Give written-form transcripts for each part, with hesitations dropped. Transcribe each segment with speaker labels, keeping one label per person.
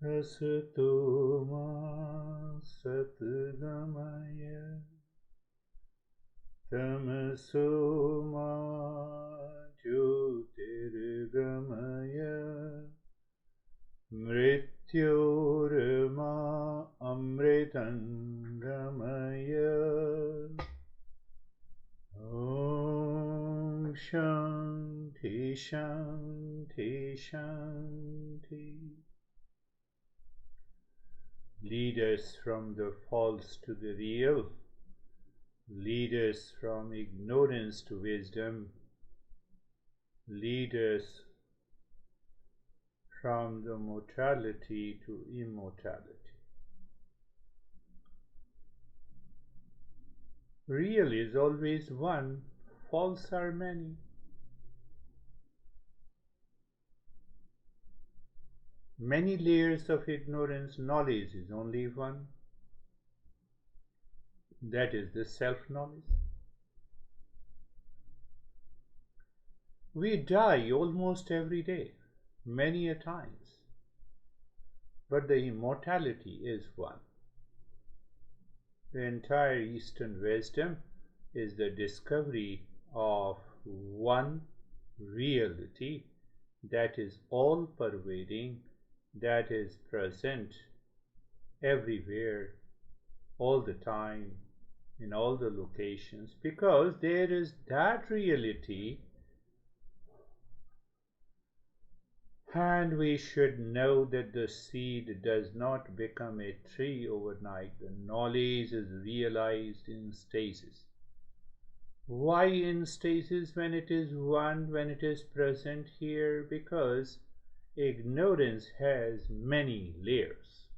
Speaker 1: Asato ma satgamaya tamaso ma jyotirgamaya mrityorma amritangamaya. Om Shanti Shanti Shanti. Lead us from the false to the real. Lead us from ignorance to wisdom. Lead us from the mortality to immortality. Real is always one, false are many. Many layers of ignorance, knowledge is only one. That is the self-knowledge. We die almost every day, many a times, but the immortality is one. The entire Eastern wisdom is the discovery of one reality that is all-pervading, that is present everywhere, all the time, in all the locations, because there is that reality. And we should know that the seed does not become a tree overnight. The knowledge is realized in stages. Why in stages when it is one, when it is present here? Because ignorance has many layers.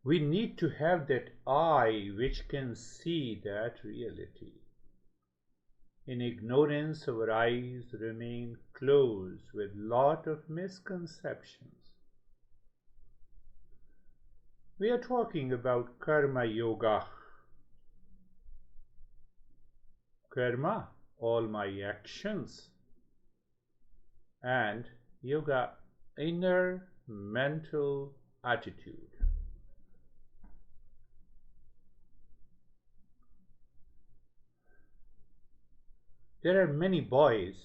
Speaker 1: We need to have that eye which can see that reality. In ignorance, our eyes remain closed with lot of misconceptions. We are talking about karma yoga. Karma, all my actions, and yoga, inner mental attitude. There are many boys.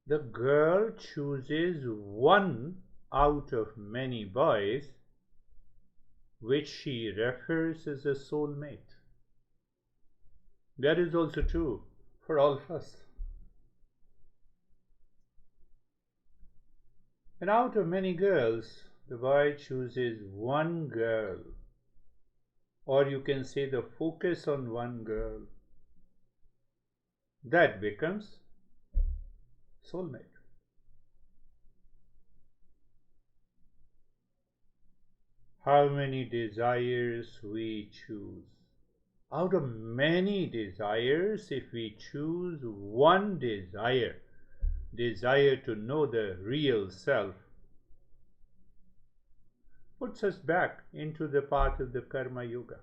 Speaker 1: The girl chooses one out of many boys which she refers as a soulmate. That is also true for all of us. And out of many girls, the boy chooses one girl, or you can say the focus on one girl. That becomes soulmate. How many desires we choose? Out of many desires, if we choose one desire to know the real self, puts us back into the path of the karma yoga.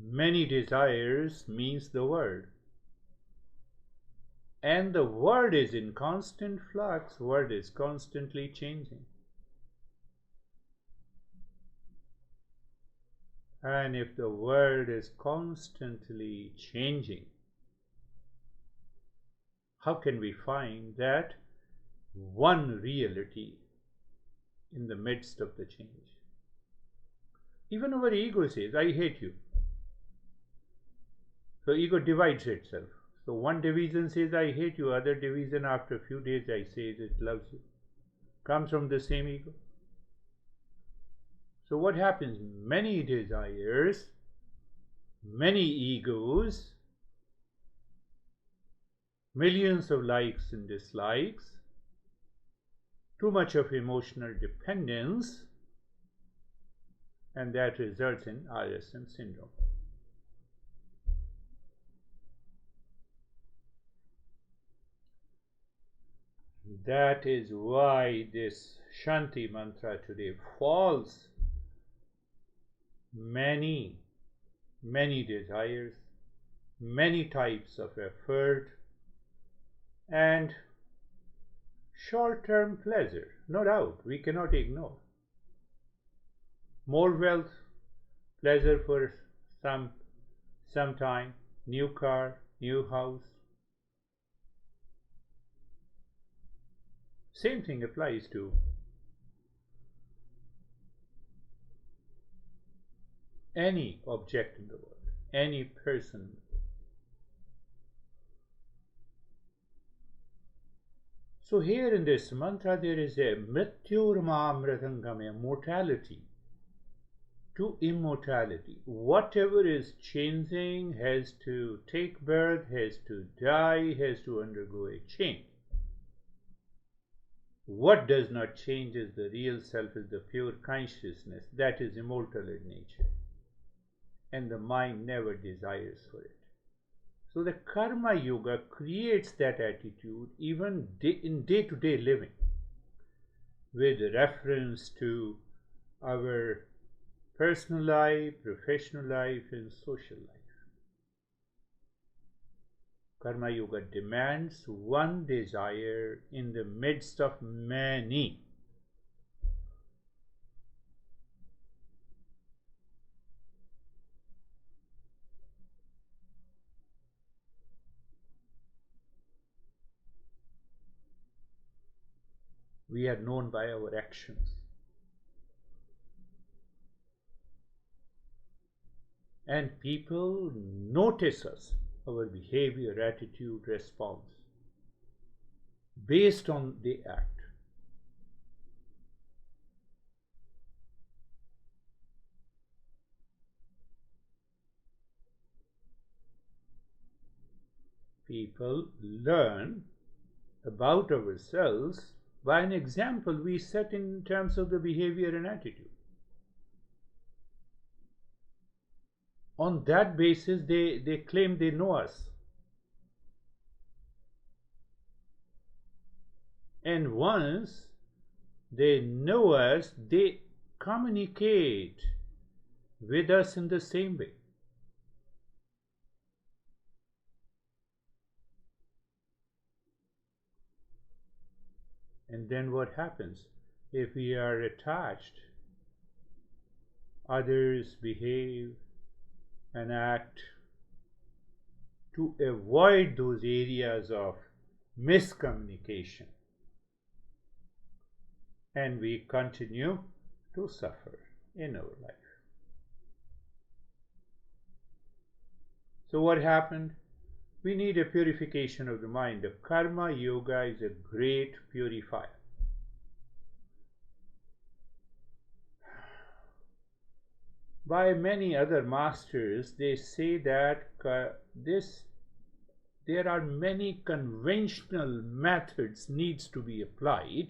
Speaker 1: Many desires means the world. And the world is in constant flux, world is constantly changing. And if the world is constantly changing, how can we find that one reality in the midst of the change? Even our ego says, I hate you. So ego divides itself. So one division says, I hate you. Other division, after a few days, I say it loves you. Comes from the same ego. So what happens? Many desires, many egos, millions of likes and dislikes, too much of emotional dependence, and that results in RSM syndrome. That is why this Shanti mantra today falls. Many desires, many types of effort, and short-term pleasure. No doubt, we cannot ignore. More wealth, pleasure for some time, new car, new house. Same thing applies to any object in the world, any person. So here in this mantra there is a mrityurmamritangam, mortality to immortality. Whatever is changing has to take birth, has to die, has to undergo a change. What does not change is the real self, is the pure consciousness that is immortal in nature, and the mind never desires for it. So the Karma Yoga creates that attitude even in day-to-day living, with reference to our personal life, professional life, and social life. Karma Yoga demands one desire in the midst of many. We are known by our actions. And people notice us, our behavior, attitude, response, based on the act. People learn about ourselves by an example we set in terms of the behavior and attitude. On that basis, they claim they know us. And once they know us, they communicate with us in the same way. And then what happens? If we are attached, others behave and act to avoid those areas of miscommunication, and we continue to suffer in our life. So what happened? We need a purification of the mind. The Karma Yoga is a great purifier. By many other masters, they say that there are many conventional methods needs to be applied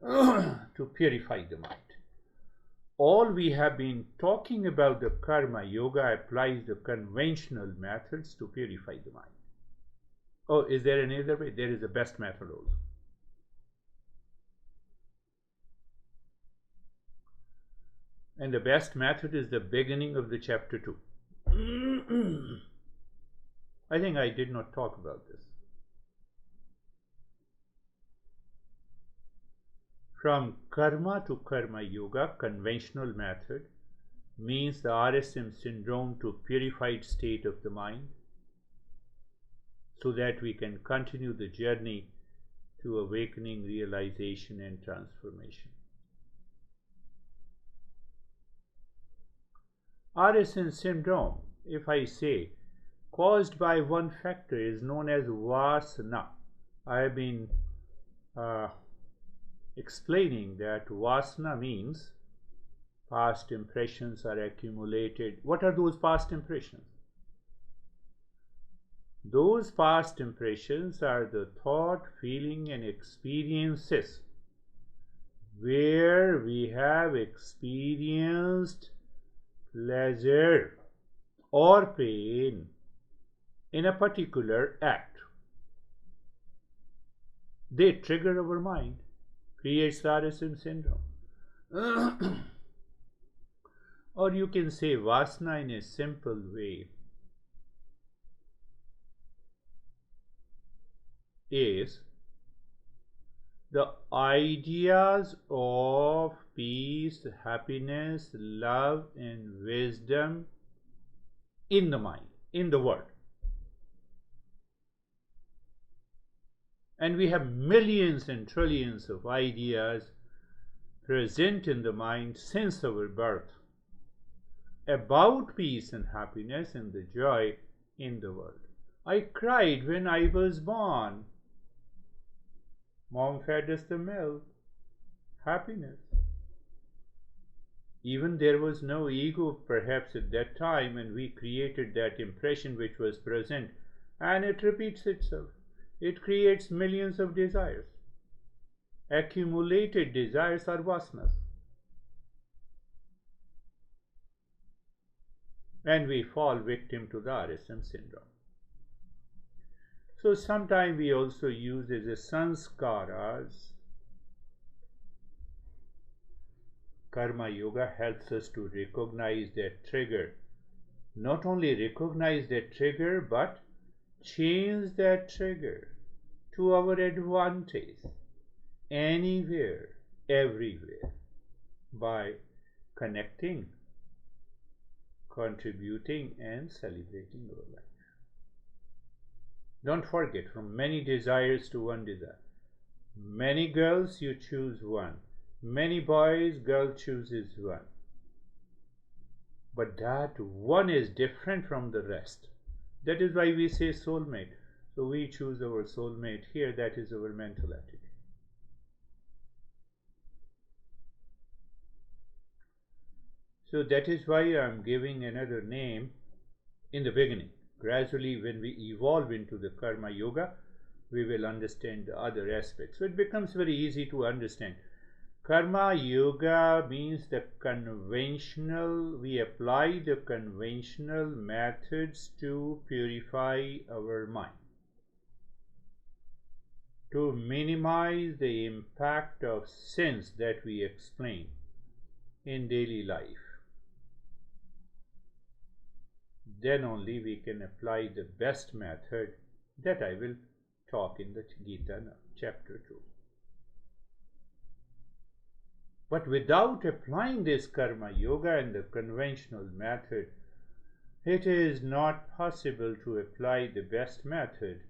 Speaker 1: to purify the mind. All we have been talking about the Karma Yoga applies the conventional methods to purify the mind. Oh, is there any other way? There is a best method also. And the best method is the beginning of the chapter 2. I think I did not talk about this. From Karma to Karma Yoga, conventional method, means the RSM syndrome to purified state of the mind, so that we can continue the journey to awakening, realization, and transformation. RSM syndrome, if I say, caused by one factor, is known as vasana. I have been explaining that vasana means past impressions are accumulated. What are those past impressions? Those past impressions are the thought, feeling, and experiences where we have experienced pleasure or pain in a particular act. They trigger our mind, creates the RSM syndrome. Or you can say vasana in a simple way is the ideas of peace, happiness, love, and wisdom in the mind, in the world. And we have millions and trillions of ideas present in the mind since our birth about peace and happiness and the joy in the world. I cried when I was born. Mom fed us the milk. Happiness. Even there was no ego perhaps at that time, and we created that impression which was present, and it repeats itself. It creates millions of desires. Accumulated desires are vasanas. And we fall victim to the RSM syndrome. So sometimes we also use as a sanskaras. Karma yoga helps us to recognize that trigger. Not only recognize that trigger, but change that trigger to our advantage anywhere, everywhere, by connecting, contributing, and celebrating our life. Don't forget, from many desires to one desire. Many girls, you choose one. Many boys, girl chooses one. But that one is different from the rest. That is why we say soulmate. So we choose our soulmate here. That is our mental attitude. So that is why I am giving another name in the beginning. Gradually, when we evolve into the karma yoga, we will understand the other aspects. So it becomes very easy to understand. Karma yoga means the conventional, we apply the conventional methods to purify our mind, to minimize the impact of sins that we explain in daily life. Then only we can apply the best method that I will talk in the Gita chapter 2. But without applying this karma yoga and the conventional method, it is not possible to apply the best method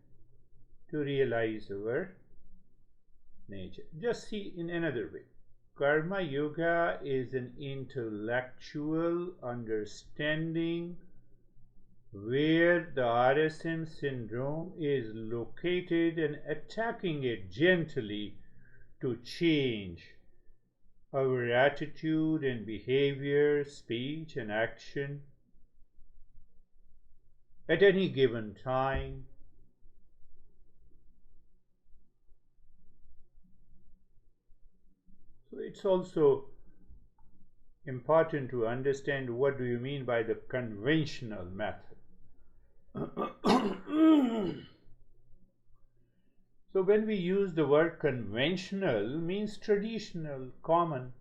Speaker 1: to realize our nature. Just see in another way. Karma yoga is an intellectual understanding where the RSM syndrome is located and attacking it gently to change our attitude and behavior, speech and action at any given time. So it's also important to understand what do you mean by the conventional method. So when we use the word conventional, means traditional, common,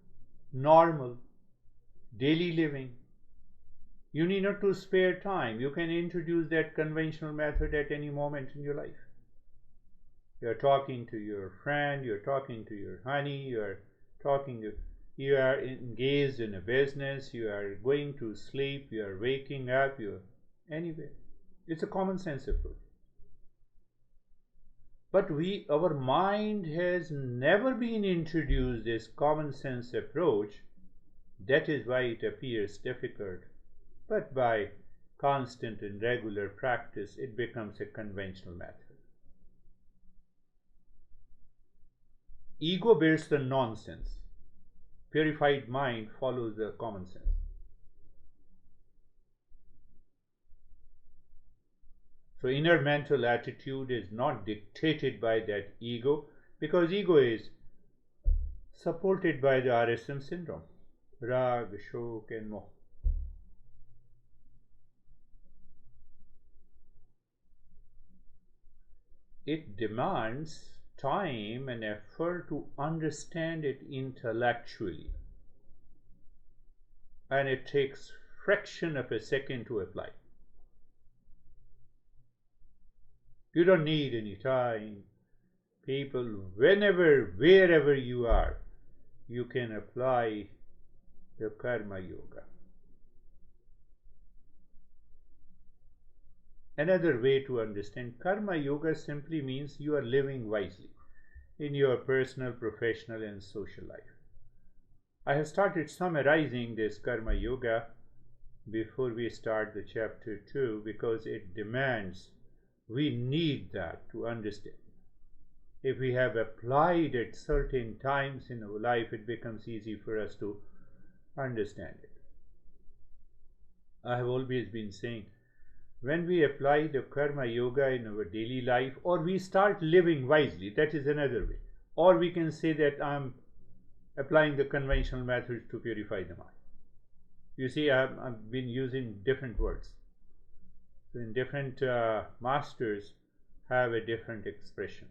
Speaker 1: normal, daily living. You need not to spare time. You can introduce that conventional method at any moment in your life. You're talking to your friend, you're talking to your honey, you are engaged in a business, you are going to sleep, you are waking up, anyway. It's a common sense approach. But our mind has never been introduced this common sense approach. That is why it appears difficult. But by constant and regular practice, it becomes a conventional method. Ego builds the nonsense. Purified mind follows the common sense. So inner mental attitude is not dictated by that ego, because ego is supported by the RSM syndrome, Rag, Shok and Moh. It demands time and effort to understand it intellectually, and it takes fraction of a second to apply. You don't need any time. People, whenever, wherever you are, you can apply the Karma Yoga. Another way to understand Karma Yoga simply means you are living wisely in your personal, professional, and social life. I have started summarizing this Karma Yoga before we start the chapter 2 because it demands, we need that to understand. If we have applied at certain times in our life, it becomes easy for us to understand it. I have always been saying, when we apply the Karma Yoga in our daily life, or we start living wisely, that is another way. Or we can say that I'm applying the conventional methods to purify the mind. You see, I've been using different words. So in different masters have a different expression.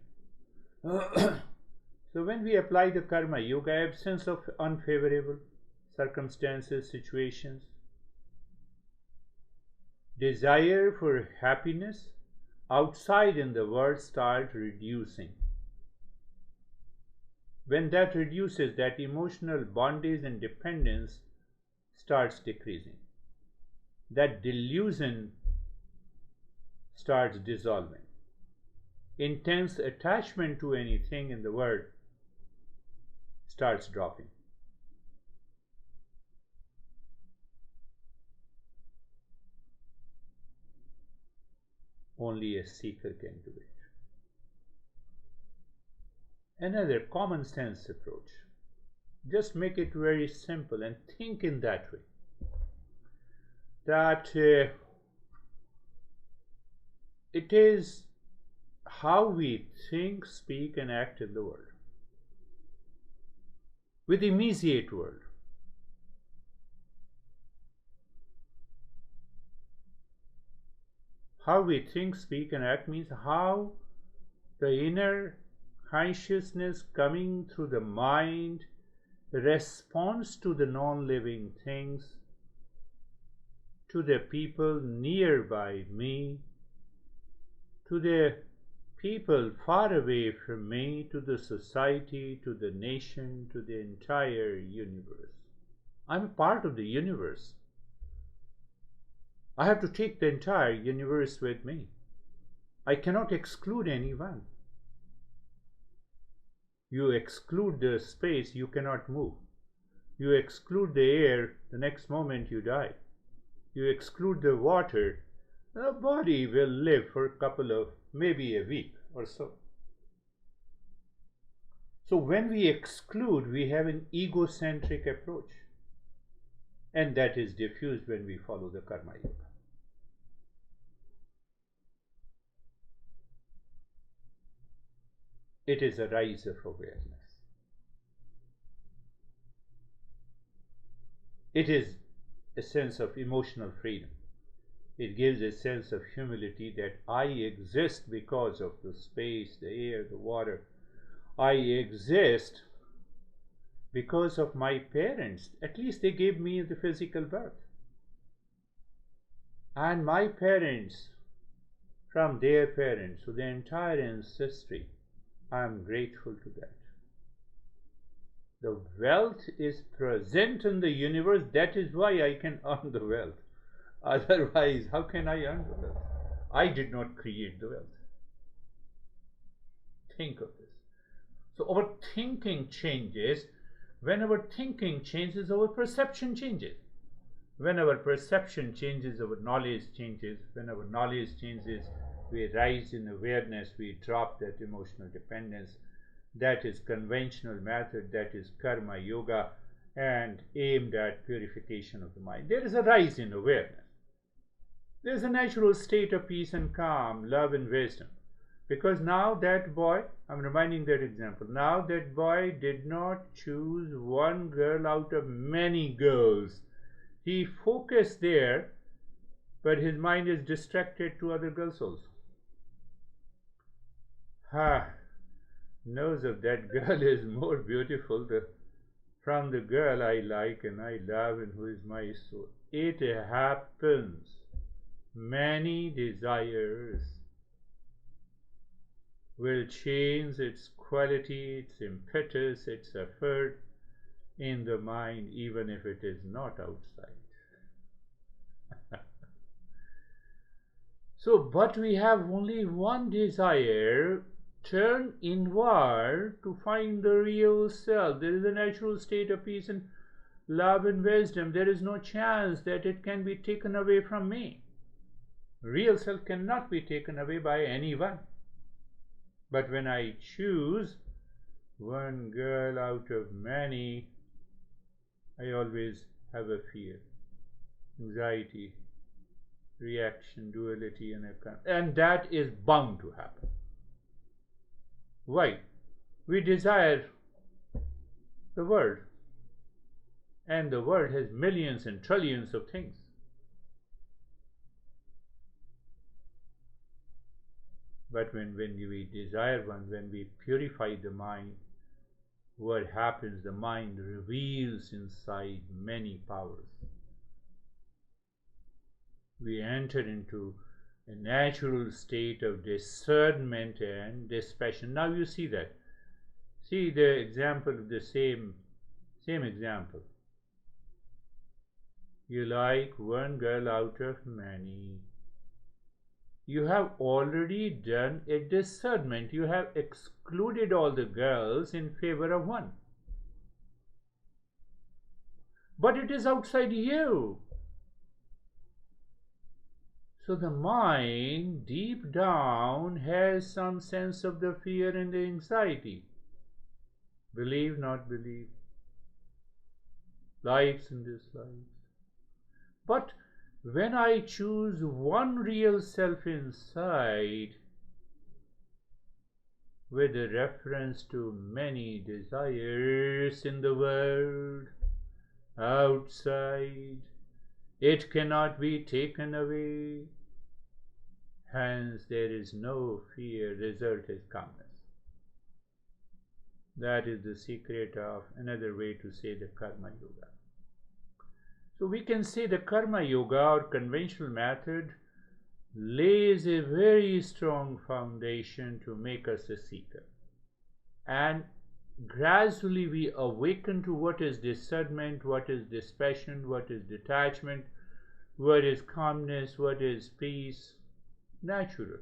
Speaker 1: So when we apply the Karma Yoga, absence of unfavorable circumstances, situations, desire for happiness outside in the world start reducing. When that reduces, that emotional bondage and dependence starts decreasing. That delusion starts dissolving. Intense attachment to anything in the world starts dropping. Only a seeker can do it. Another common sense approach. Just make it very simple and think in that way. That it is how we think, speak, and act in the world. With the immediate world. How we think, speak, and act means how the inner consciousness coming through the mind responds to the non-living things, to the people nearby me, to the people far away from me, to the society, to the nation, to the entire universe. I'm a part of the universe. I have to take the entire universe with me. I cannot exclude anyone. You exclude the space, you cannot move. You exclude the air, the next moment you die. You exclude the water, the body will live for a couple of, maybe a week or so. So when we exclude, we have an egocentric approach. And that is diffused when we follow the Karma Yoga. It is a rise of awareness. It is a sense of emotional freedom. It gives a sense of humility that I exist because of the space, the air, the water. I exist because of my parents. At least they gave me the physical birth. And my parents, from their parents, so the entire ancestry, I am grateful to that. The wealth is present in the universe. That is why I can earn the wealth. Otherwise, how can I earn the wealth? I did not create the wealth. Think of this. So our thinking changes. When our thinking changes, our perception changes. When our perception changes, our knowledge changes. When our knowledge changes, we rise in awareness, we drop that emotional dependence. That is conventional method, that is Karma Yoga, and aimed at purification of the mind. There is a rise in awareness. There is a natural state of peace and calm, love and wisdom. Because now that boy, I'm reminding that example, now that boy did not choose one girl out of many girls. He focused there, but his mind is distracted to other girls also. Knows of that girl is more beautiful from the girl I like and I love and who is my soul. It happens. Many desires will change its quality, its impetus, its effort in the mind, even if it is not outside. So, but we have only one desire: turn inward to find the real self. There is a natural state of peace and love and wisdom. There is no chance that it can be taken away from me. Real self cannot be taken away by anyone. But when I choose one girl out of many, I always have a fear, anxiety, reaction, duality, and that is bound to happen. Why? We desire the world, and the world has millions and trillions of things. But when we desire one, when we purify the mind, what happens? The mind reveals inside many powers. We enter into a natural state of discernment and dispassion. Now you see that. See the example of the same example. You like one girl out of many. You have already done a discernment. You have excluded all the girls in favor of one. But it is outside you. So the mind deep down has some sense of the fear and the anxiety. Believe, not believe. Likes and dislikes. But when I choose one real self inside, with a reference to many desires in the world, outside, it cannot be taken away. Hence, there is no fear, result is calmness. That is the secret of another way to say the Karma Yoga. So we can say the Karma Yoga or conventional method lays a very strong foundation to make us a seeker. And gradually we awaken to what is discernment, what is dispassion, what is detachment, what is calmness, what is peace. Natural.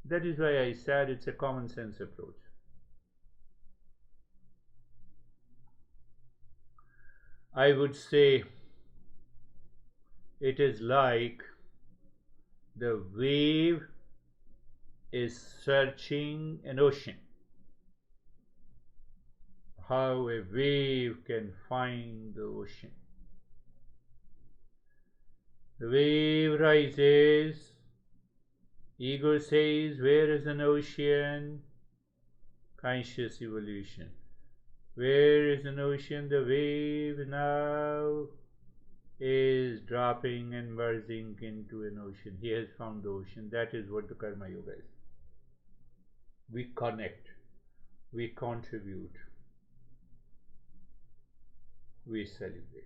Speaker 1: That is why I said it's a common sense approach. I would say it is like the wave is searching an ocean. How a wave can find the ocean. The wave rises. Ego says, where is an ocean? Conscious evolution. Where is an ocean? The wave now is dropping and merging into an ocean. He has found the ocean. That is what the Karma Yoga is. We connect, we contribute, we celebrate.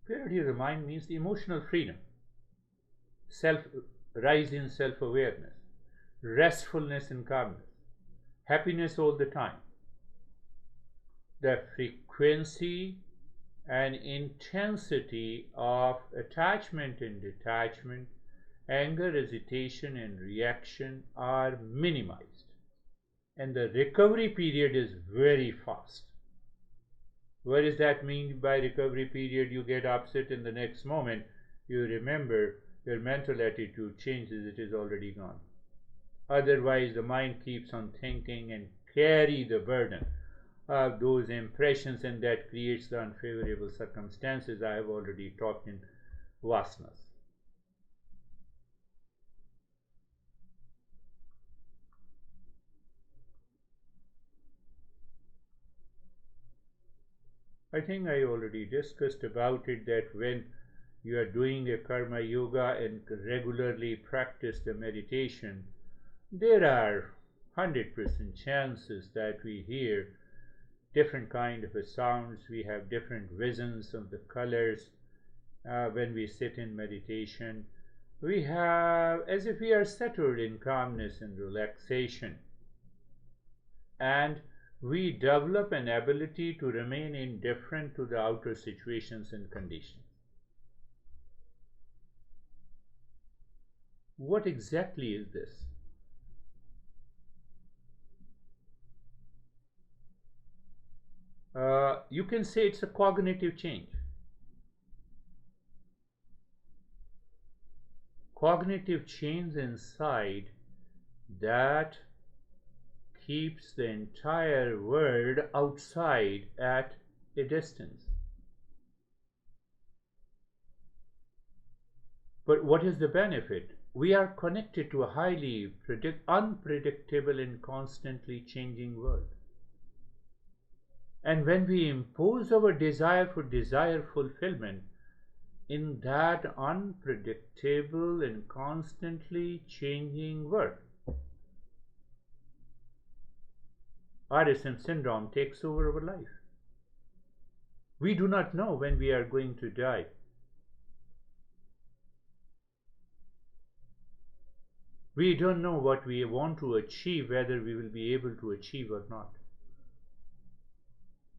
Speaker 1: Purity of the mind means the emotional freedom, rise in self-awareness, restfulness and calmness, happiness all the time. The frequency and intensity of attachment and detachment, anger, hesitation and reaction are minimized, and the recovery period is very fast. What does that mean by recovery period? You get upset in the next moment, you remember, your mental attitude changes, it is already gone. Otherwise the mind keeps on thinking and carry the burden of those impressions, and that creates the unfavorable circumstances I have already talked in vasanas. I think I already discussed about it, that when you are doing a Karma Yoga and regularly practice the meditation, there are 100% chances that we hear different kind of sounds, we have different visions of the colors when we sit in meditation. We have as if we are settled in calmness and relaxation, and we develop an ability to remain indifferent to the outer situations and conditions. What exactly is this? You can say it's a cognitive change. Cognitive change inside that keeps the entire world outside at a distance. But what is the benefit? We are connected to a highly unpredictable and constantly changing world. And when we impose our desire for desire fulfillment in that unpredictable and constantly changing world, RSM syndrome takes over our life. We do not know when we are going to die. We don't know what we want to achieve, whether we will be able to achieve or not.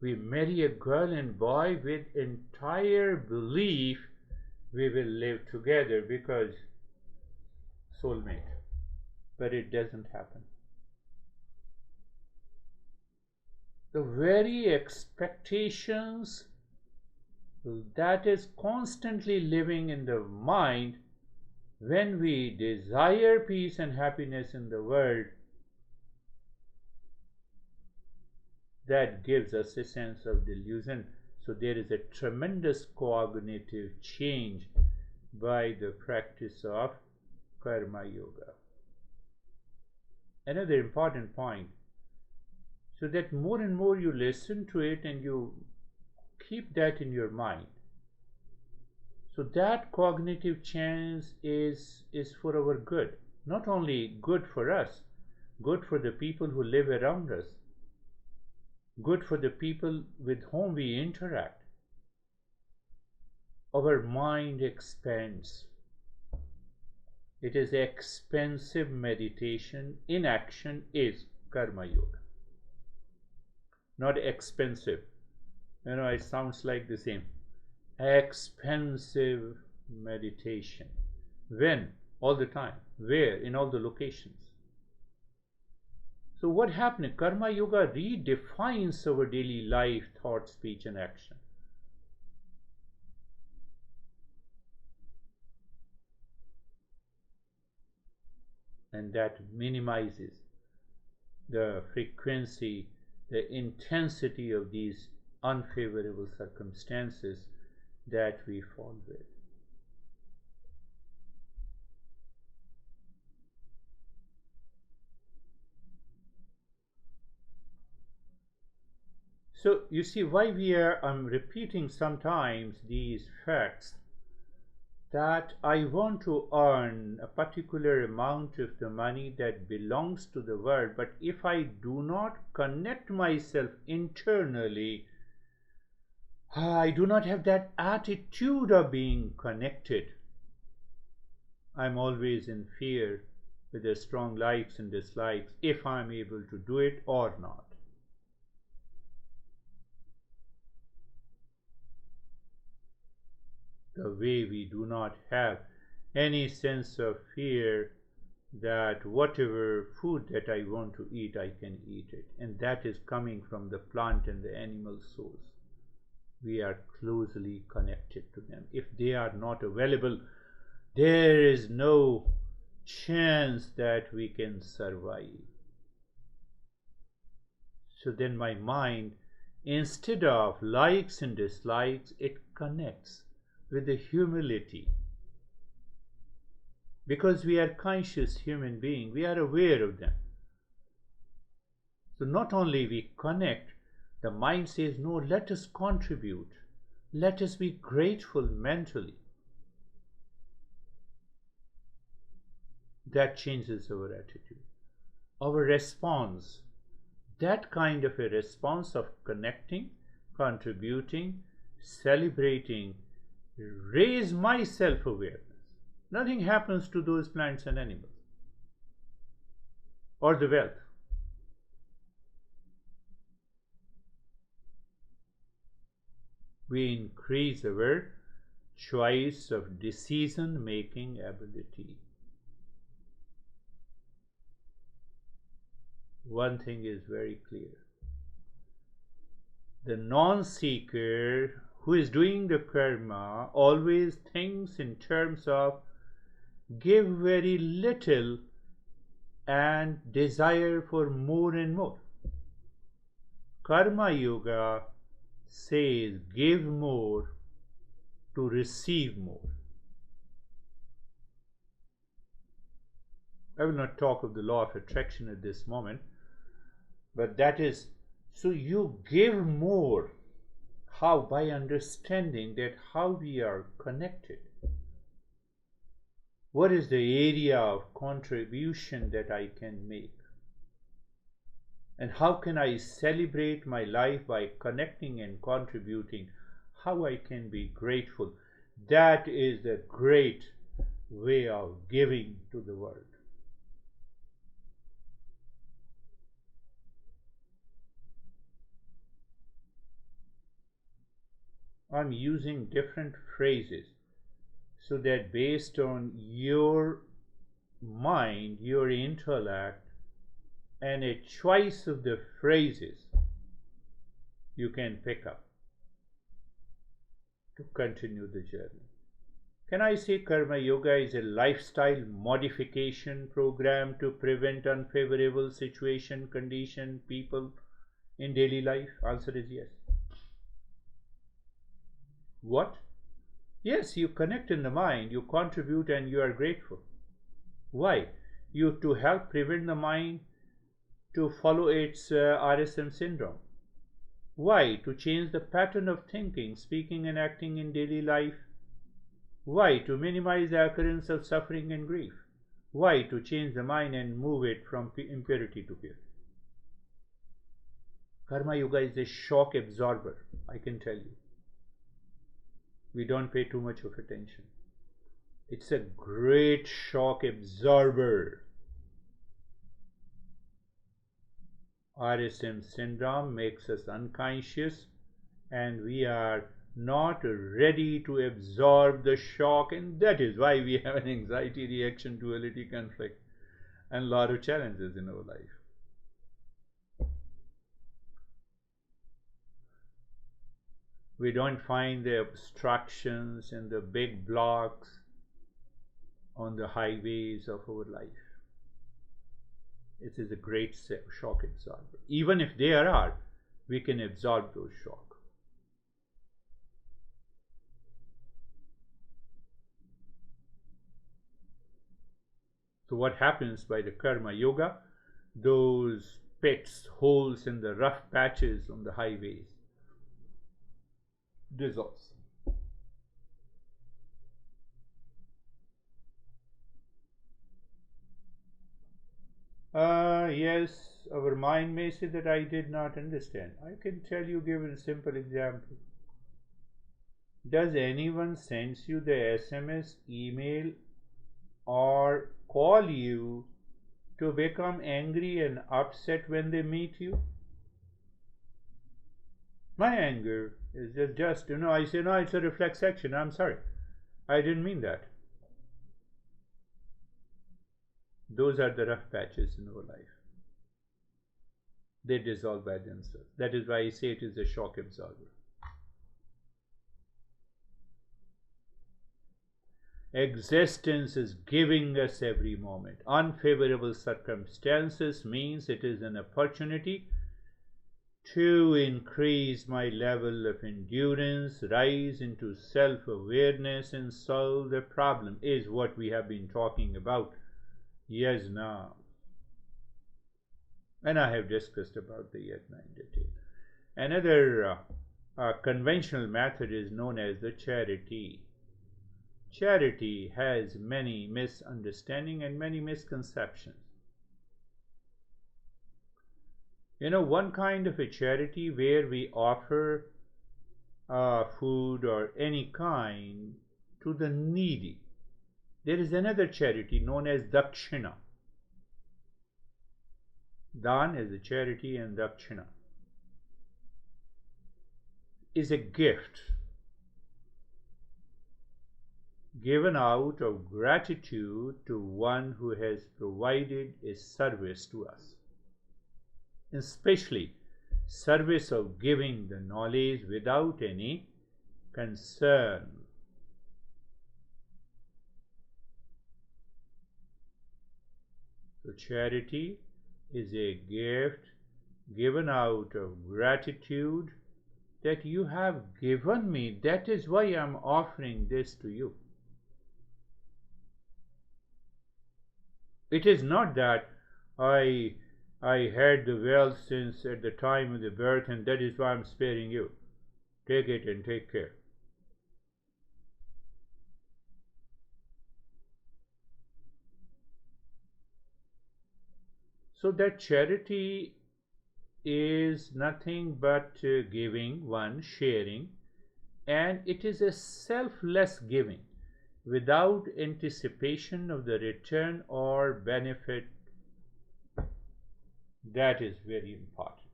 Speaker 1: We marry a girl and boy with entire belief we will live together because soulmate, but it doesn't happen. The very expectations that is constantly living in the mind when we desire peace and happiness in the world, that gives us a sense of delusion. So there is a tremendous cognitive change by the practice of karma yoga. Another important point, so that more and more you listen to it and you keep that in your mind. So that cognitive change is for our good. Not only good for us, good for the people who live around us, good for the people with whom we interact. Our mind expands. It is expensive meditation. Inaction is karma yoga. Not expensive. It sounds like the same. Expensive meditation. When? All the time. Where? In all the locations. So what happened? Karma yoga redefines our daily life, thought, speech, and action. And that minimizes the frequency, the intensity of these unfavorable circumstances that we fall with. So you see why I'm repeating sometimes these facts, that I want to earn a particular amount of the money that belongs to the world, but if I do not connect myself internally, I do not have that attitude of being connected. I'm always in fear with the strong likes and dislikes, if I'm able to do it or not. The way we do not have any sense of fear that whatever food that I want to eat, I can eat it. And that is coming from the plant and the animal source. We are closely connected to them. If they are not available, there is no chance that we can survive. So then my mind, instead of likes and dislikes, it connects with the humility. Because we are conscious human beings, we are aware of them. So not only we connect, the mind says, no, let us contribute. Let us be grateful mentally. That changes our attitude. Our response, that kind of a response of connecting, contributing, celebrating, raise my self-awareness. Nothing happens to those plants and animals or the wealth. We increase our choice of decision making ability. One thing is very clear: the non seeker who is doing the karma always thinks in terms of give very little and desire for more and more. Karma Yoga says give more to receive more. I will not talk of the law of attraction at this moment, but that is, so you give more. How? By understanding that how we are connected. What is the area of contribution that I can make? And how can I celebrate my life by connecting and contributing? How I can be grateful? That is the great way of giving to the world. I'm using different phrases so that based on your mind, your intellect, and a choice of the phrases, you can pick up to continue the journey. Can I say Karma Yoga is a lifestyle modification program to prevent unfavorable situation, condition, people in daily life? Answer is yes. What? Yes, you connect in the mind, you contribute, and you are grateful. Why? You to help prevent the mind to follow its RSM syndrome. Why? To change the pattern of thinking, speaking, and acting in daily life. Why? To minimize the occurrence of suffering and grief. Why? To change the mind and move it from impurity to purity. Karma Yoga is a shock absorber, I can tell you. We don't pay too much of attention. It's a great shock absorber. RSM syndrome makes us unconscious and we are not ready to absorb the shock, and that is why we have an anxiety reaction, duality, conflict, and a lot of challenges in our life. We don't find the obstructions and the big blocks on the highways of our life. It is a great shock absorber. Even if there are, we can absorb those shocks. So what happens by the Karma Yoga? Those pits, holes in the rough patches on the highways dissolves. Yes, our mind may say that I did not understand. I can tell you, give a simple example. Does anyone sends you the SMS, email, or call you to become angry and upset when they meet you? My anger is just I say, no, it's a reflex action. I'm sorry. I didn't mean that. Those are the rough patches in our life. They dissolve by themselves. That is why I say it is a shock absorber. Existence is giving us every moment. Unfavorable circumstances means it is an opportunity to increase my level of endurance, rise into self-awareness, and solve the problem, is what we have been talking about years now. And I have discussed about the yajna in detail. Another conventional method is known as the charity. Charity has many misunderstandings and many misconceptions. One kind of a charity where we offer food or any kind to the needy, There is another charity known as dakshina. Dan is a charity, and dakshina is a gift given out of gratitude to one who has provided a service to us, especially service of giving the knowledge without any concern. So charity is a gift given out of gratitude that you have given me. That is why I am offering this to you. It is not that I had the wealth since at the time of the birth, and that is why I am sparing you. Take it and take care. So that charity is nothing but giving, one, sharing, and it is a selfless giving without anticipation of the return or benefit. That is very important.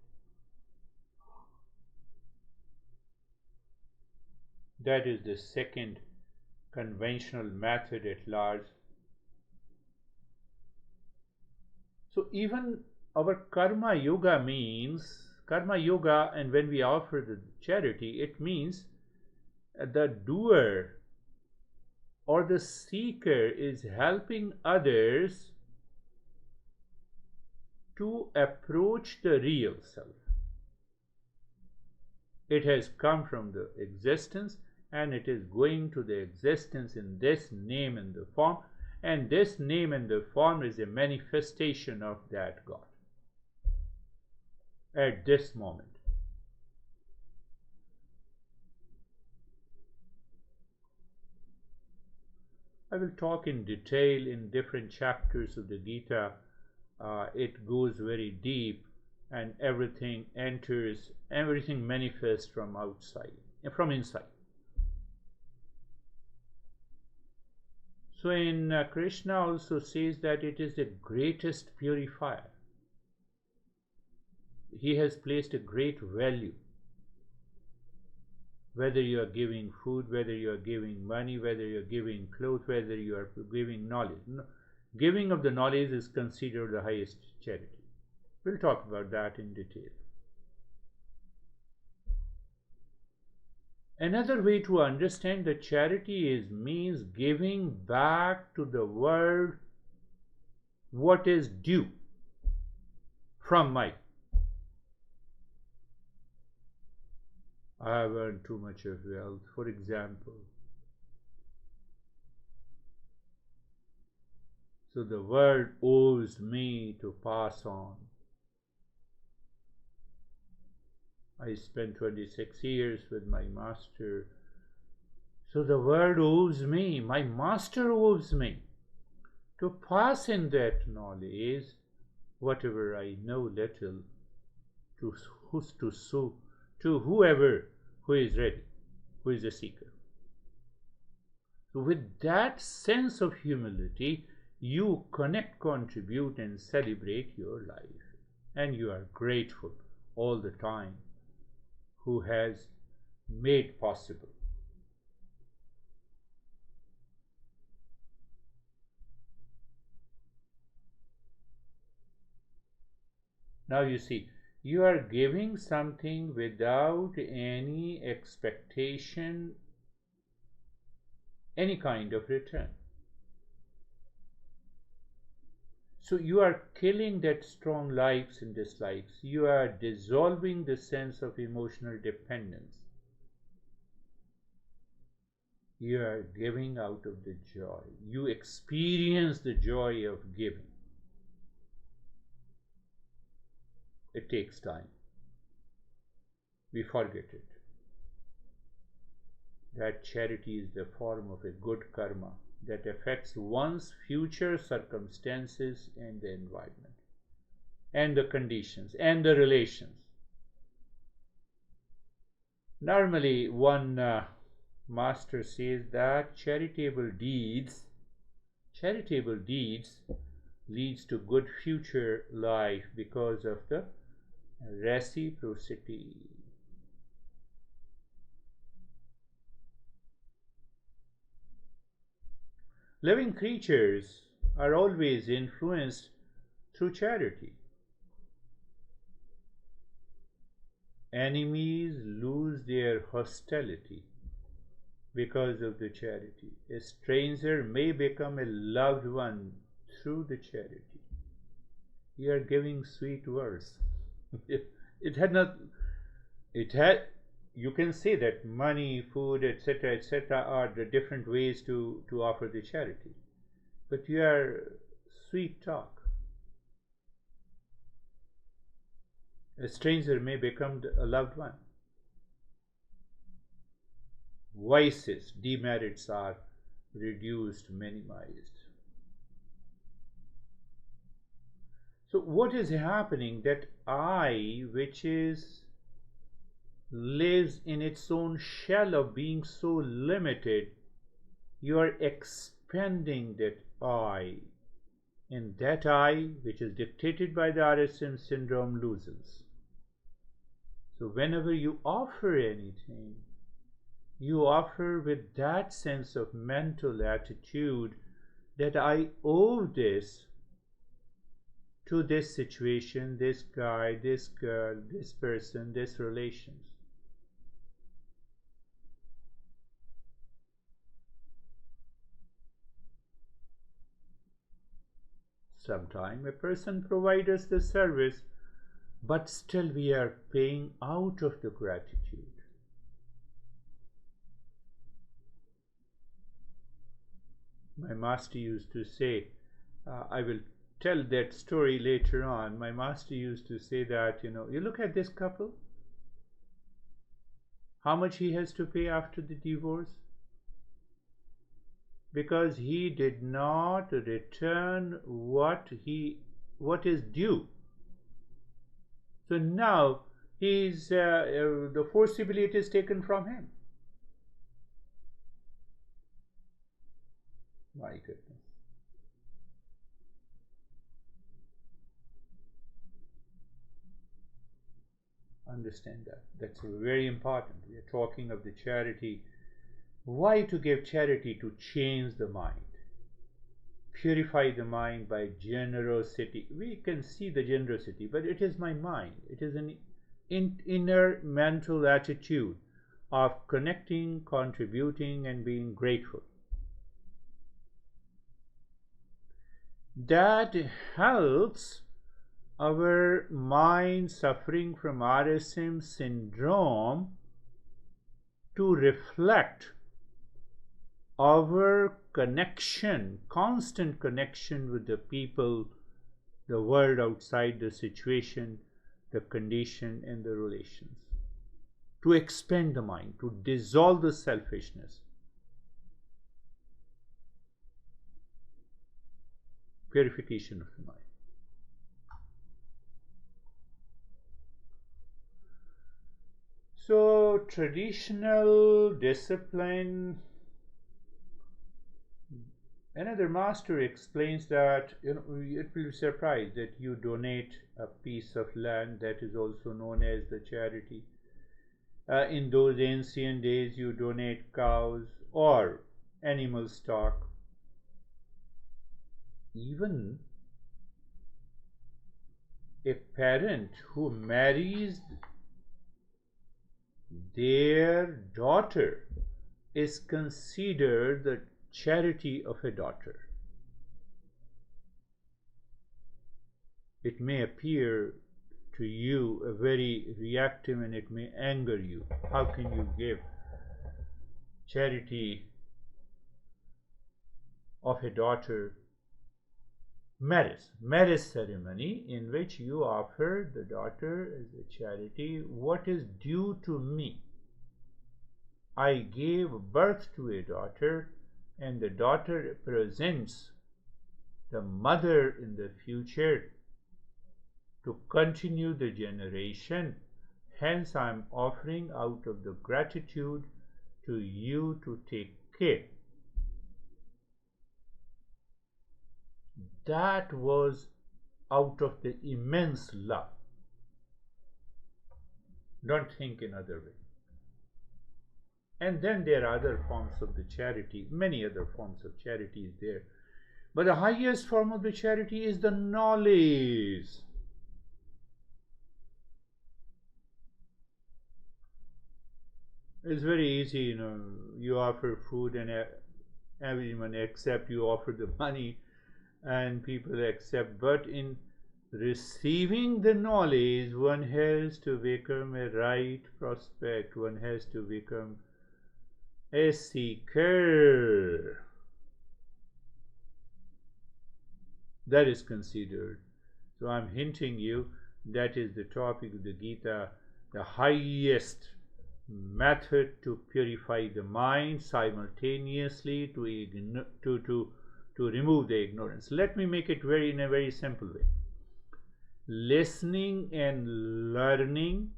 Speaker 1: That is the second conventional method at large. So even our karma yoga means, karma yoga, and when we offer the charity, it means the doer or the seeker is helping others to approach the real self. It has come from the existence, and it is going to the existence in this name and the form, and this name and the form is a manifestation of that God at this moment. I will talk in detail in different chapters of the Gita. It goes very deep, and everything enters, everything manifests from outside, from inside. So in Krishna also says that it is the greatest purifier. He has placed a great value. Whether you are giving food, whether you are giving money, whether you are giving clothes, whether you are giving knowledge. Giving of the knowledge is considered the highest charity. We'll talk about that in detail. Another way to understand that charity means giving back to the world what is due from my. I have earned too much of wealth, for example. So the world owes me to pass on. I spent 26 years with my master. So the world owes me, my master owes me to pass in that knowledge, whatever I know little, to whoever who is ready, who is a seeker. So with that sense of humility, you connect, contribute, and celebrate your life. And you are grateful all the time who has made possible. Now you see, you are giving something without any expectation, any kind of return. So you are killing that strong likes and dislikes. You are dissolving the sense of emotional dependence. You are giving out of the joy. You experience the joy of giving. It takes time. We forget it. That charity is the form of a good karma that affects one's future circumstances and the environment, and the conditions, and the relations. Normally, one master says that charitable deeds Charitable deeds leads to good future life because of the reciprocity. Living creatures are always influenced through charity. Enemies lose their hostility because of the charity. A stranger may become a loved one through the charity. You are giving sweet words. It had not, it had, you can say that money, food, etc., are the different ways to offer the charity. But you are sweet talk. A stranger may become a loved one. Vices, demerits are reduced, minimized. So what is happening? That I, which is lives in its own shell of being so limited, you are expanding that I, and that I, which is dictated by the RSM syndrome, loosens. So whenever you offer anything, you offer with that sense of mental attitude that I owe this to this situation, this guy, this girl, this person, this relations. Sometimes a person provides us the service, but still we are paying out of the gratitude. My master used to say, I will tell that story later on. My master used to say that, you look at this couple, how much he has to pay after the divorce? Because he did not return what is due. So now the forcibility is taken from him. My goodness. Understand that. That's very important. We are talking of the charity. Why to give charity? To change the mind, purify the mind by generosity. We can see the generosity, but it is my mind. It is an inner mental attitude of connecting, contributing, and being grateful. That helps our mind suffering from RSM syndrome to reflect our connection, constant connection with the people, the world outside, the situation, the condition, and the relations. To expand the mind, to dissolve the selfishness. Purification of the mind. So, traditional discipline. Another master explains that it will be surprised that you donate a piece of land that is also known as the charity. In those ancient days, you donate cows or animal stock. Even a parent who marries their daughter is considered the charity of a daughter. It may appear to you a very reactive, and it may anger you. How can you give charity of a daughter? Marriage ceremony in which you offer the daughter as a charity what is due to me. I gave birth to a daughter, and the daughter represents the mother in the future to continue the generation. Hence, I am offering out of the gratitude to you to take care. that was out of the immense love. Don't think in other way. And then there are other forms of the charity, many other forms of charity is there. But the highest form of the charity is the knowledge. It's very easy, you offer food and everyone accept, you offer the money and people accept. But in receiving the knowledge, one has to become a right prospect, one has to become a seeker. That is considered. So I'm hinting you that is the topic of the Gita, the highest method to purify the mind, simultaneously to remove the ignorance. Let me make it in a very simple way. Listening and learning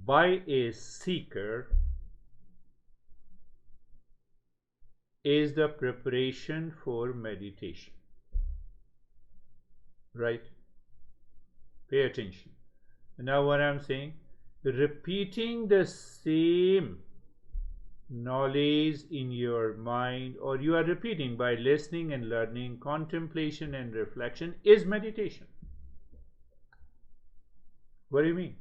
Speaker 1: by a seeker is the preparation for meditation. Right? Pay attention. Now what I'm saying, repeating the same knowledge in your mind, or you are repeating by listening and learning, contemplation and reflection is meditation. What do you mean?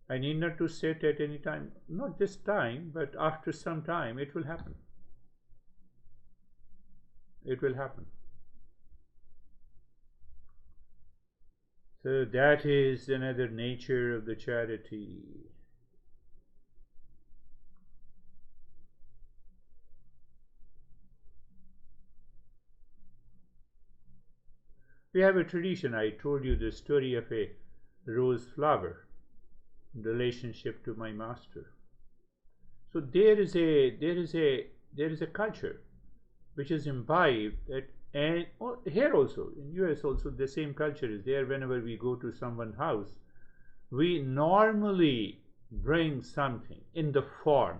Speaker 1: I need not to sit at any time. Not this time, but after some time it will happen. It will happen. So that is another nature of the charity. We have a tradition. I told you the story of a rose flower in relationship to my master. So there is a culture which is imbibed that, and here also in US also the same culture is there. Whenever we go to someone's house, we normally bring something in the form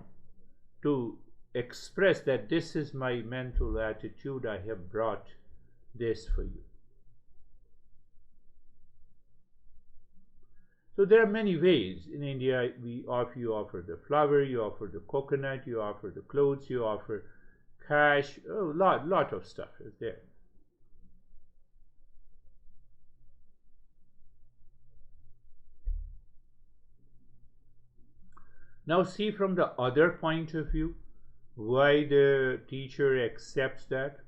Speaker 1: to express that this is my mental attitude, I have brought this for you. So there are many ways. In India, you offer the flower, you offer the coconut, you offer the clothes, you offer cash. A lot of stuff is there. Now see from the other point of view why the teacher accepts that.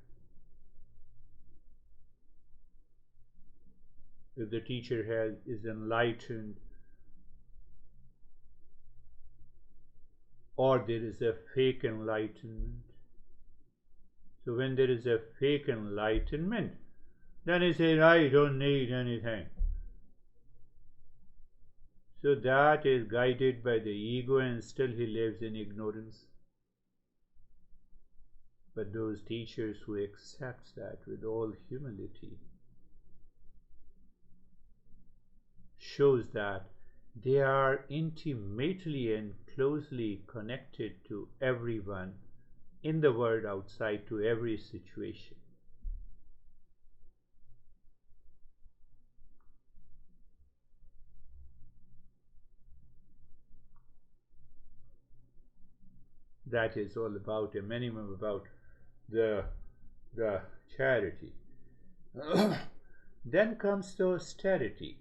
Speaker 1: If the teacher is enlightened, or there is a fake enlightenment. So when there is a fake enlightenment, then he says, I don't need anything. So that is guided by the ego, and still he lives in ignorance. But those teachers who accept that with all humility shows that they are intimately and closely connected to everyone in the world outside, to every situation. That is all about a minimum about the charity. Then comes the austerity.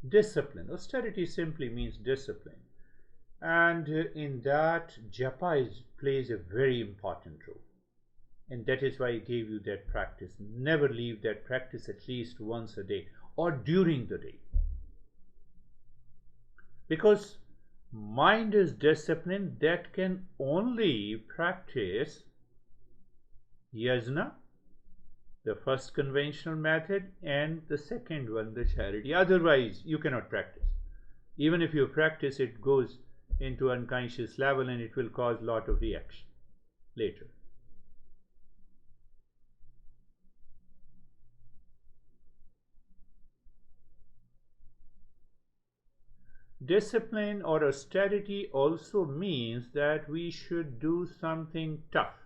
Speaker 1: Discipline. Austerity simply means discipline. And in that, japa plays a very important role. And that is why I gave you that practice. Never leave that practice at least once a day or during the day. Because mind is discipline that can only practice yajna, the first conventional method, and the second one, the charity. Otherwise, you cannot practice. Even if you practice, it goes into unconscious level and it will cause a lot of reaction later. Discipline or austerity also means that we should do something tough.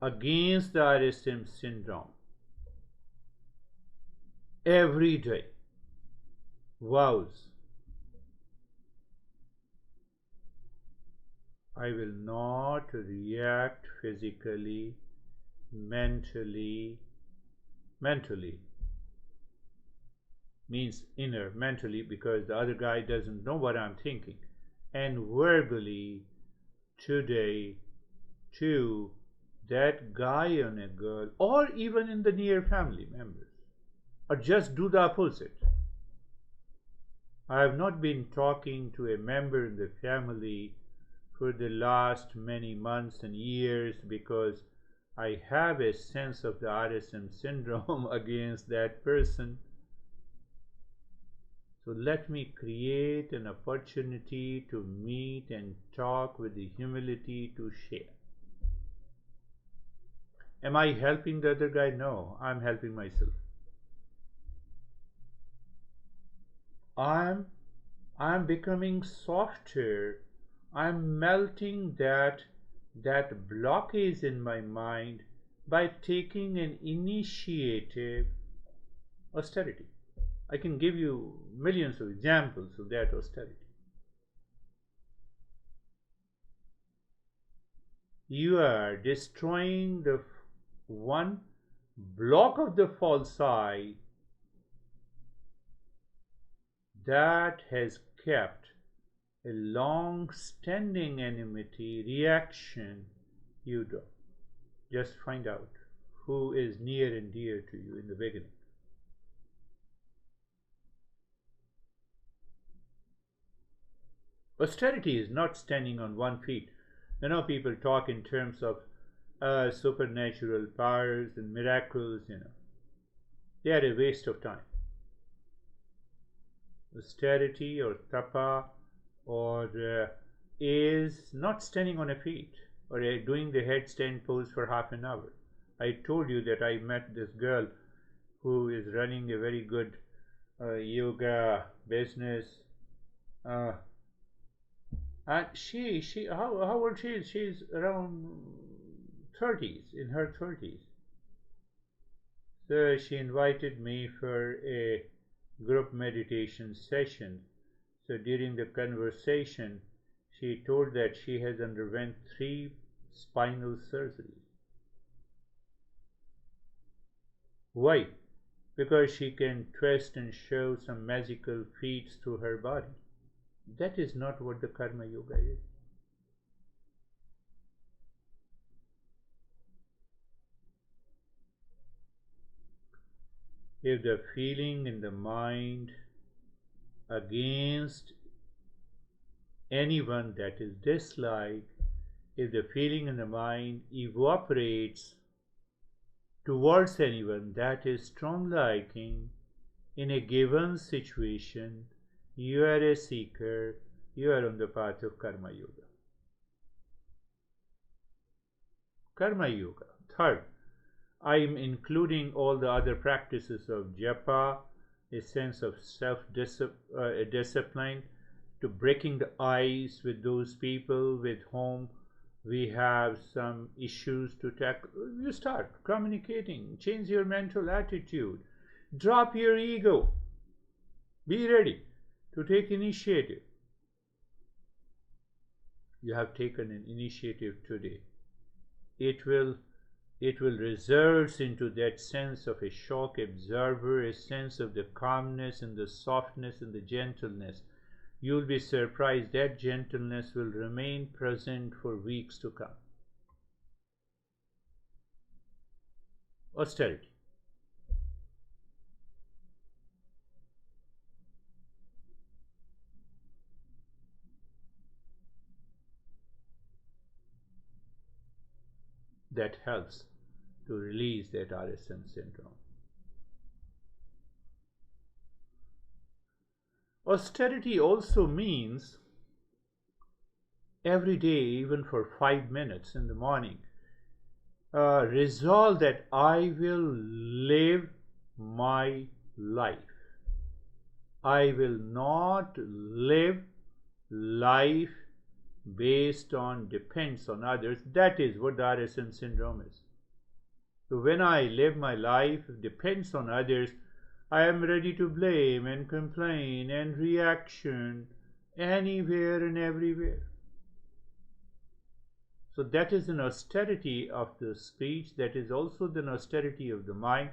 Speaker 1: against the RSM syndrome every day vows, I will not react physically, mentally means inner, mentally, because the other guy doesn't know what I'm thinking, and verbally today to that guy or a girl, or even in the near family members, or just do the opposite. I have not been talking to a member in the family for the last many months and years because I have a sense of the RSM syndrome against that person. So let me create an opportunity to meet and talk with the humility to share. Am I helping the other guy? No, I'm helping myself. I'm becoming softer. I'm melting that blockage in my mind by taking an initiative austerity. I can give you millions of examples of that austerity. You are destroying the one block of the false I that has kept a long-standing enmity reaction. You do. Just find out who is near and dear to you in the beginning. Austerity is not standing on one feet. You know, people talk in terms of supernatural powers and miracles, They are a waste of time. Austerity or tapa or is not standing on a feet or doing the headstand pose for half an hour. I told you that I met this girl who is running a very good yoga business. And she how old she is? She's around 30s, in her 30s. So she invited me for a group meditation session. So during the conversation, she told that she has underwent 3 spinal surgeries. Why? Because she can twist and show some magical feats through her body. That is not what the karma yoga is. If the feeling in the mind against anyone that is dislike, if the feeling in the mind evaporates towards anyone that is strong liking in a given situation, you are a seeker, you are on the path of karma yoga. Karma yoga. Third, I am including all the other practices of japa, a sense of self-discipline, to breaking the ice with those people with whom we have some issues to tackle. You start communicating, change your mental attitude, drop your ego, be ready to take initiative. You have taken an initiative today. It will result into that sense of a shock observer, a sense of the calmness and the softness and the gentleness. You'll be surprised that gentleness will remain present for weeks to come. Austerity. That helps to release that RSM syndrome. Austerity also means every day, even for 5 minutes in the morning, resolve that I will live my life. I will not live life based on depends on others. That is what the RSM syndrome is. So when I live my life depends on others, I am ready to blame and complain and reaction anywhere and everywhere. So that is an austerity of the speech, that is also the austerity of the mind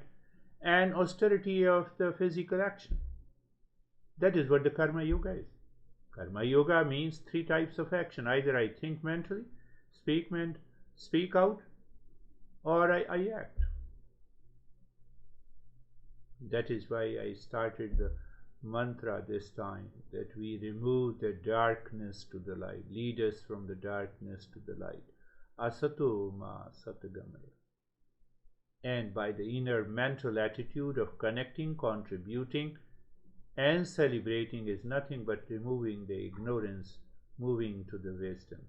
Speaker 1: and austerity of the physical action. That is what the karma yoga is. Karma yoga means three types of action. Either I think mentally, speak out, or I act. That is why I started the mantra this time, that we remove the darkness to the light, lead us from the darkness to the light. Asato ma satagamaya. And by the inner mental attitude of connecting, contributing, and celebrating is nothing but removing the ignorance, moving to the wisdom.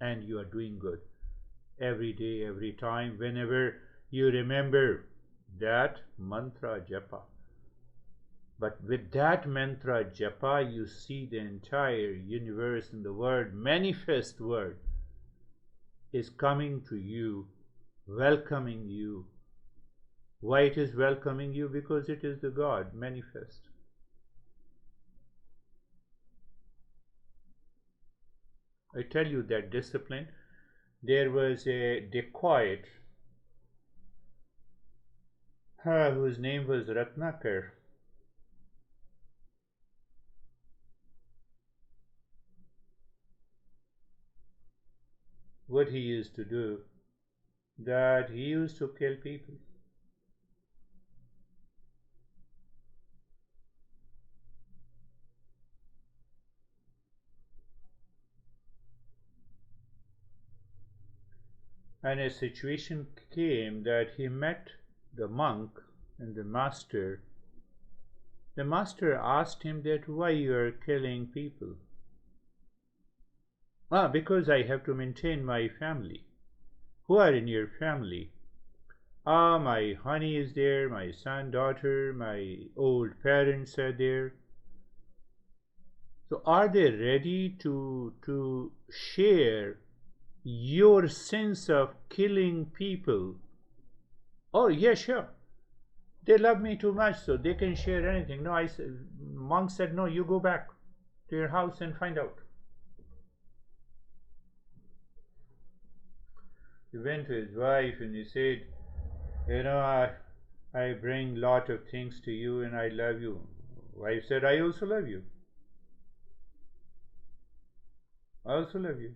Speaker 1: And you are doing good. Every day, every time, whenever you remember that mantra japa. But with that mantra japa, you see the entire universe and the word, manifest word, is coming to you, welcoming you. Why it is welcoming you? Because it is the God manifest. I tell you that discipline. There was a dacoit whose name was Ratnakar. What he used to do, that he used to kill people. And a situation came that he met the monk and the master. The master asked him that why you are killing people. Because I have to maintain my family. Who are in your family? My honey is there, my son, daughter, my old parents are there. So are they ready to share your sense of killing people? Oh, yeah, sure. They love me too much, so they can share anything. No, monk said, no, you go back to your house and find out. He went to his wife and he said, I bring lot of things to you and I love you. Wife said, I also love you. I also love you.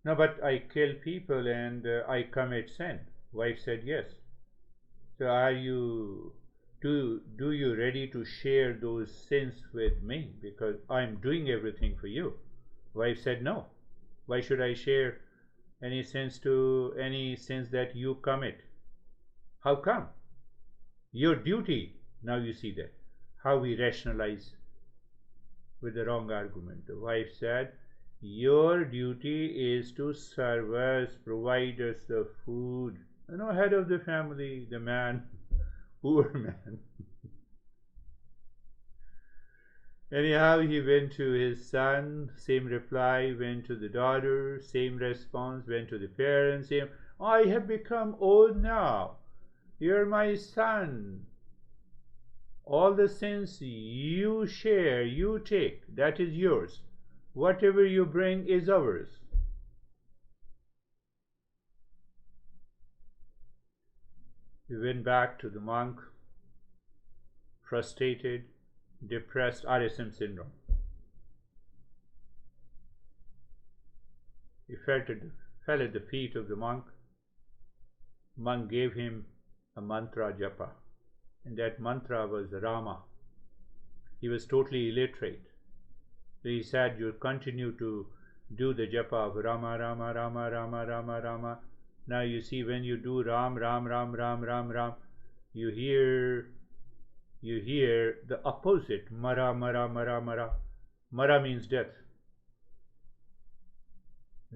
Speaker 1: No, but I kill people and I commit sin. Wife said, yes. So do you ready to share those sins with me? Because I'm doing everything for you. Wife said, no. Why should I share any sins that you commit? How come? Your duty. Now you see that. How we rationalize with the wrong argument. The wife said, your duty is to serve us, provide us the food. Head of the family, the man, poor man. Anyhow, he went to his son, same reply, went to the daughter, same response, went to the parents, same, I have become old now. You're my son. All the sins you share, you take, that is yours. Whatever you bring is ours. He went back to the monk, frustrated, depressed, RSM syndrome. He fell at the feet of the monk. Monk gave him a mantra japa, and that mantra was Rama. He was totally illiterate. So he said, you continue to do the japa of Rama, Rama, Rama, Rama, Rama, Rama. Now you see, when you do Ram, Ram, Ram, Ram, Ram, Ram, you hear the opposite, Mara, Mara, Mara, Mara. Mara means death.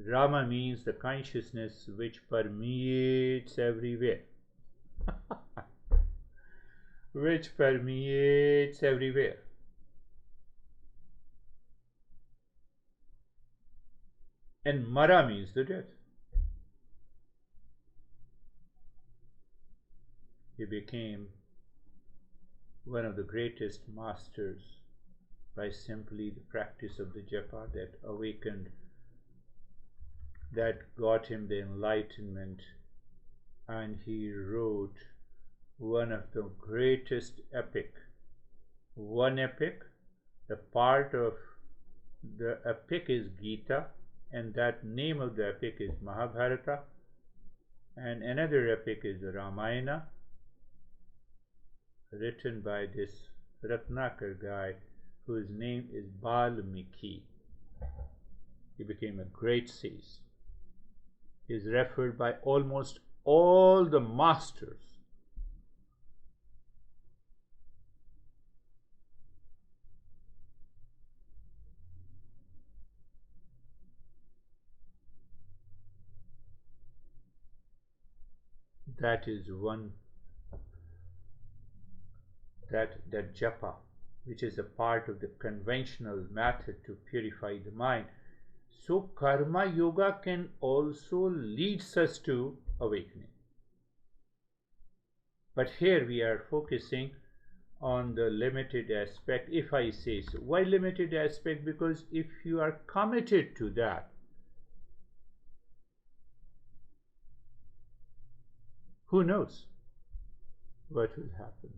Speaker 1: Rama means the consciousness which permeates everywhere. Which permeates everywhere. and Mara means the death. He became one of the greatest masters by simply the practice of the japa that awakened, that got him the enlightenment, and he wrote one of the greatest epic. One epic, the part of the epic is Gita, and that name of the epic is Mahabharata, and another epic is Ramayana, written by this Ratnakar guy whose name is Valmiki. He became a great sage. He is referred by almost all the masters. That is one, that japa, which is a part of the conventional method to purify the mind. So karma yoga can also lead us to awakening. But here we are focusing on the limited aspect, if I say so. Why limited aspect? Because if you are committed to that, who knows what will happen?